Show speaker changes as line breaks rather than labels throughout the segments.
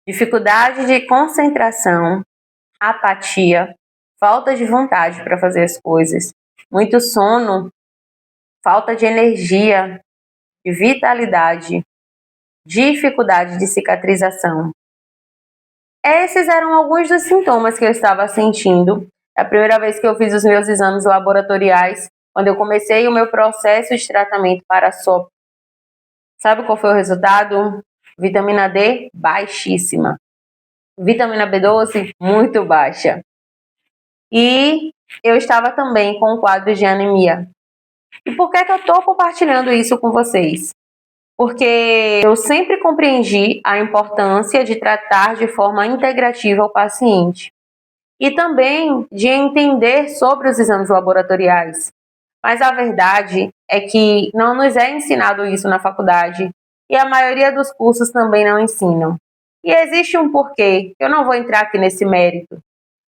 dificuldade de concentração, apatia, falta de vontade para fazer as coisas, muito sono, falta de energia, de vitalidade, dificuldade de cicatrização. Esses eram alguns dos sintomas que eu estava sentindo a primeira vez que eu fiz os meus exames laboratoriais, quando eu comecei o meu processo de tratamento para a SOP. Sabe qual foi o resultado? Vitamina D baixíssima. Vitamina B12 muito baixa. E eu estava também com um quadro de anemia. E por que eu estou compartilhando isso com vocês? Porque eu sempre compreendi a importância de tratar de forma integrativa o paciente e também de entender sobre os exames laboratoriais. Mas a verdade é que não nos é ensinado isso na faculdade e a maioria dos cursos também não ensinam. E existe um porquê, eu não vou entrar aqui nesse mérito,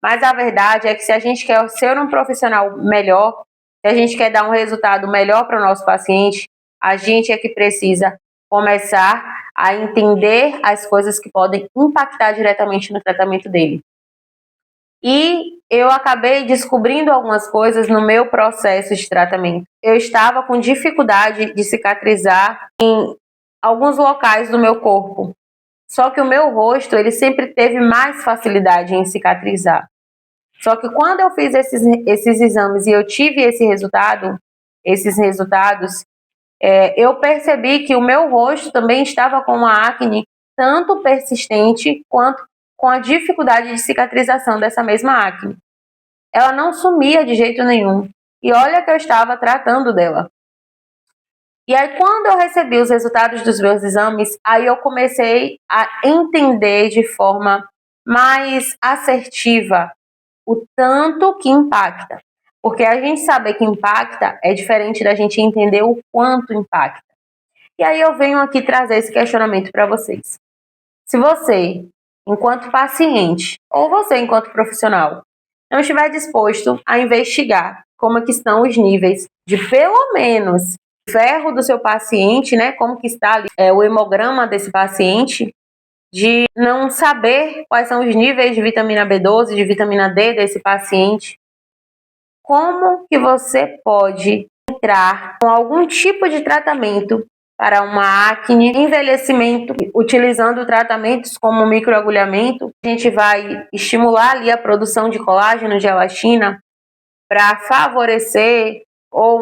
mas a verdade é que se a gente quer ser um profissional melhor, se a gente quer dar um resultado melhor para o nosso paciente, a gente é que precisa começar a entender as coisas que podem impactar diretamente no tratamento dele. E eu acabei descobrindo algumas coisas no meu processo de tratamento. Eu estava com dificuldade de cicatrizar em alguns locais do meu corpo. Só que o meu rosto, ele sempre teve mais facilidade em cicatrizar. Só que quando eu fiz esses exames e eu tive esses resultados, eu percebi que o meu rosto também estava com uma acne tanto persistente quanto com a dificuldade de cicatrização dessa mesma acne. Ela não sumia de jeito nenhum. E olha que eu estava tratando dela. E aí, quando eu recebi os resultados dos meus exames, aí eu comecei a entender de forma mais assertiva o tanto que impacta. Porque a gente saber que impacta é diferente da gente entender o quanto impacta. E aí eu venho aqui trazer esse questionamento para vocês. Se você, enquanto paciente, ou você enquanto profissional, não estiver disposto a investigar como que estão os níveis de pelo menos ferro do seu paciente, né? Como que está ali, o hemograma desse paciente, de não saber quais são os níveis de vitamina B12, de vitamina D desse paciente. Como que você pode entrar com algum tipo de tratamento para uma acne, envelhecimento, utilizando tratamentos como microagulhamento? A gente vai estimular ali a produção de colágeno, de elastina, para favorecer ou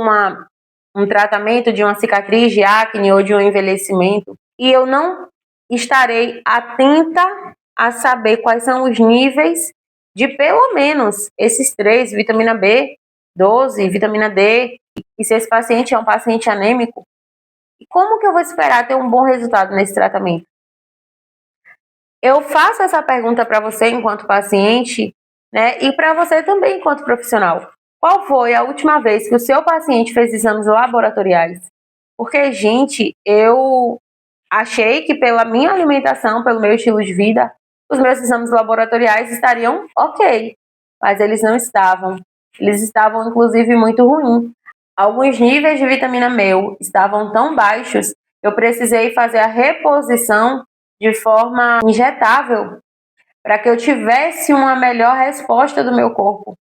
um tratamento de uma cicatriz de acne ou de um envelhecimento. E eu não estarei atenta a saber quais são os níveis de pelo menos esses três, vitamina B12, vitamina D, e se esse paciente é um paciente anêmico, como que eu vou esperar ter um bom resultado nesse tratamento? Eu faço essa pergunta para você enquanto paciente, né, e para você também enquanto profissional. Qual foi a última vez que o seu paciente fez exames laboratoriais? Porque, gente, eu achei que pela minha alimentação, pelo meu estilo de vida, os meus exames laboratoriais estariam ok, mas eles não estavam. Eles estavam, inclusive, muito ruins. Alguns níveis de vitamina meu estavam tão baixos que eu precisei fazer a reposição de forma injetável para que eu tivesse uma melhor resposta do meu corpo.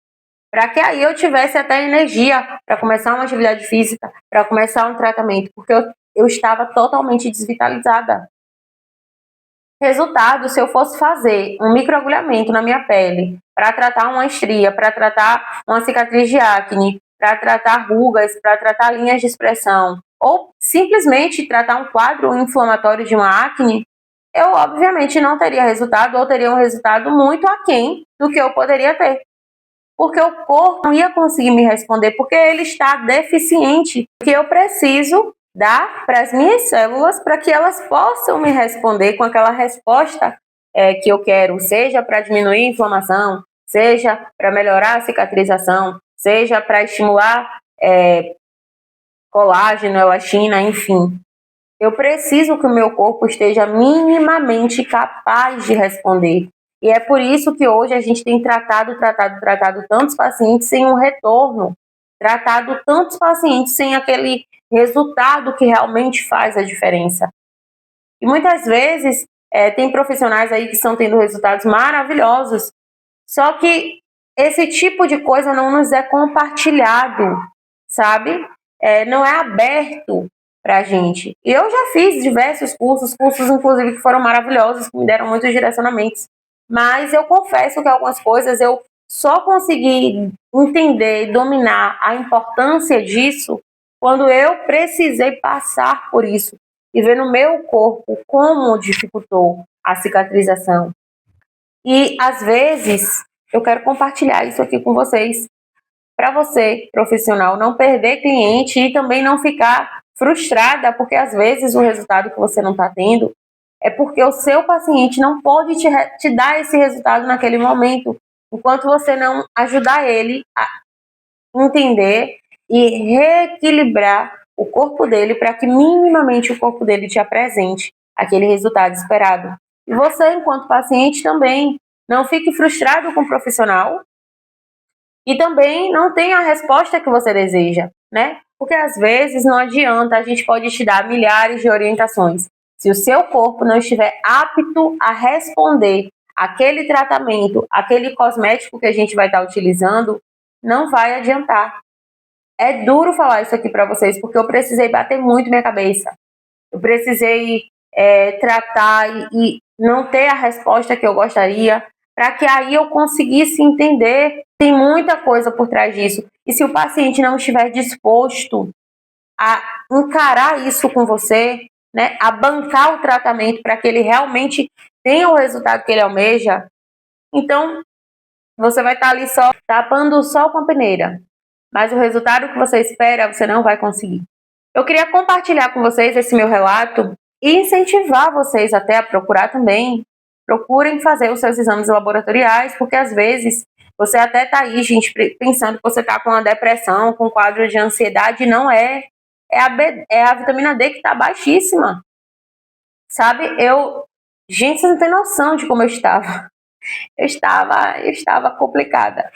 Para que aí eu tivesse até energia para começar uma atividade física, para começar um tratamento, porque eu estava totalmente desvitalizada. Resultado, se eu fosse fazer um microagulhamento na minha pele para tratar uma estria, para tratar uma cicatriz de acne, para tratar rugas, para tratar linhas de expressão, ou simplesmente tratar um quadro inflamatório de uma acne, eu obviamente não teria resultado ou teria um resultado muito aquém do que eu poderia ter. Porque o corpo não ia conseguir me responder, porque ele está deficiente, que eu preciso dar para as minhas células para que elas possam me responder com aquela resposta que eu quero, seja para diminuir a inflamação, seja para melhorar a cicatrização, seja para estimular colágeno, elastina, enfim. Eu preciso que o meu corpo esteja minimamente capaz de responder. E é por isso que hoje a gente tem tratado tantos pacientes sem um retorno, tratado tantos pacientes sem aquele resultado que realmente faz a diferença. E muitas vezes Tem profissionais aí que estão tendo resultados maravilhosos, só que esse tipo de coisa não nos é compartilhado, sabe? Não é aberto pra gente. E eu já fiz diversos cursos inclusive que foram maravilhosos, que me deram muitos direcionamentos. Mas eu confesso que algumas coisas eu só consegui entender e dominar a importância disso quando eu precisei passar por isso e ver no meu corpo como dificultou a cicatrização. E às vezes eu quero compartilhar isso aqui com vocês, para você, profissional, não perder cliente e também não ficar frustrada, porque às vezes o resultado que você não está tendo é porque o seu paciente não pode te dar esse resultado naquele momento, enquanto você não ajudar ele a entender e reequilibrar o corpo dele para que minimamente o corpo dele te apresente aquele resultado esperado. E você, enquanto paciente, também não fique frustrado com o profissional e também não tenha a resposta que você deseja, né? Porque às vezes não adianta, a gente pode te dar milhares de orientações. Se o seu corpo não estiver apto a responder aquele tratamento, aquele cosmético que a gente vai estar utilizando, não vai adiantar. É duro falar isso aqui para vocês, porque eu precisei bater muito minha cabeça. Eu precisei tratar e não ter a resposta que eu gostaria, para que aí eu conseguisse entender. Tem muita coisa por trás disso. E se o paciente não estiver disposto a encarar isso com você, né, a bancar o tratamento para que ele realmente tenha o resultado que ele almeja, então você vai estar ali só tapando o sol com a peneira. Mas o resultado que você espera, você não vai conseguir. Eu queria compartilhar com vocês esse meu relato e incentivar vocês até a procurar também. Procurem fazer os seus exames laboratoriais, porque às vezes você até está aí, gente, pensando que você está com uma depressão, com um quadro de ansiedade, não é. É a vitamina D que está baixíssima. Sabe, gente, você não tem noção de como eu estava. Eu estava complicada.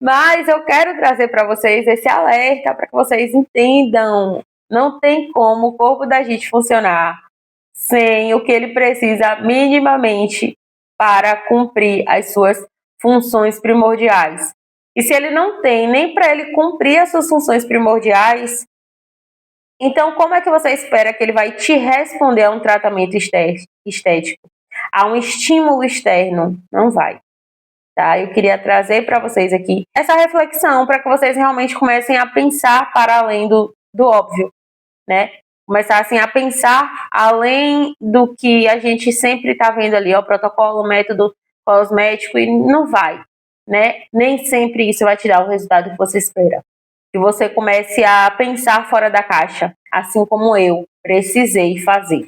Mas eu quero trazer para vocês esse alerta para que vocês entendam. Não tem como o corpo da gente funcionar sem o que ele precisa minimamente para cumprir as suas funções primordiais. E se ele não tem nem para ele cumprir as suas funções primordiais, então como é que você espera que ele vai te responder a um tratamento estético? A um estímulo externo? Não vai. Tá? Eu queria trazer para vocês aqui essa reflexão para que vocês realmente comecem a pensar para além do óbvio, né? Começar assim a pensar além do que a gente sempre está vendo ali, o protocolo, o método cosmético, e não vai, né? Nem sempre isso vai te dar o resultado que você espera. Que você comece a pensar fora da caixa, assim como eu precisei fazer.